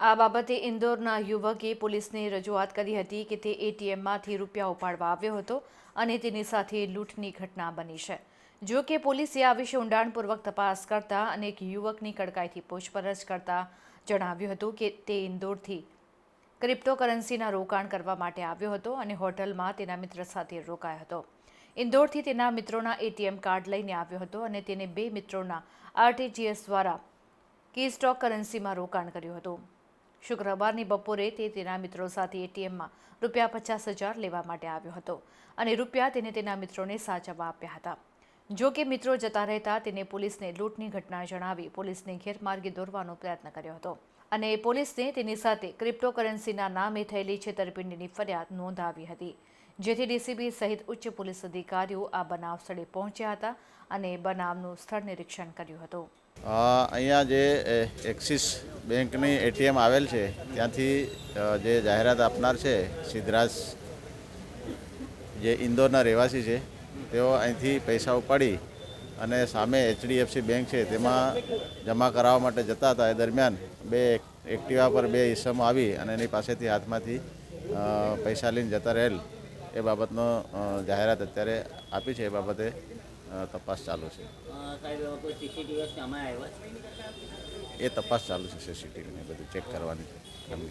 આ બાબતે ઇન્દોરના યુવકે પોલીસને રજૂઆત કરી હતી કે તે એટીએમમાંથી રૂપિયા ઉપાડવા આવ્યો હતો અને તેની સાથે લૂંટની ઘટના બની છે. જો કે પોલીસે આ વિશે ઊંડાણપૂર્વક તપાસ કરતા અને એક યુવકની કડકાઈથી પૂછપરછ કરતા જણાવ્યું હતું કે તે ઇન્દોરથી ક્રિપ્ટોકરન્સીના રોકાણ કરવા માટે આવ્યો હતો અને હોટલમાં તેના મિત્ર સાથે રોકાયો હતો. ઇન્દોરથી તેના મિત્રોના એટીએમ કાર્ડ લઈને આવ્યો હતો અને તેને 2 મિત્રોના આરટીજીએસ દ્વારા કીસ્ટોક કરન્સીમાં રોકાણ કર્યું હતું. શુક્રવારની બપોરે તે તેના મિત્રો સાથે એટીએમમાં રૂપિયા 50,000 લેવા માટે આવ્યો હતો અને રૂપિયા તેને તેના મિત્રોને સાચવવા આપ્યા હતા. જો કે મિત્રો જતા રહેતા તેને પોલીસને લૂંટની ઘટના જણાવી પોલીસને ગેરમાર્ગે દોરવાનો પ્રયત્ન કર્યો હતો અને પોલીસને તેની સાથે ક્રિપ્ટોકરન્સીના નામે થયેલી છેતરપિંડીની ફરિયાદ નોંધાવી હતી, જેથી ડીસીબી સહિત ઉચ્ચ પોલીસ અધિકારીઓ આ બનાવ સ્થળે પહોંચ્યા હતા અને બનાવનું સ્થળ નિરીક્ષણ કર્યું હતું. અહીંયા જે એક્સિસ બેંકની એટીએમ આવેલ છે ત્યાંથી જે જાહેરાત આપનાર છે સિદ્ધરાજ, જે ઇન્દોરના રહેવાસી છે, તેઓ અહીંથી પૈસા ઉપાડી અને સામે એચડીએફસી બેંક છે તેમાં જમા કરાવવા માટે જતા હતા. એ દરમિયાન 2 એક્ટિવા પર 2 ઈસમો આવી અને એની પાસેથી હાથમાંથી પૈસા લઈને જતા રહેલ એ બાબતનો જાહેરાત અત્યારે આપી છે. એ બાબતે તપાસ ચાલુ છે. એ તપાસ ચાલુ છે. સીસીટીવીને બધું ચેક કરવાની કામગીરી.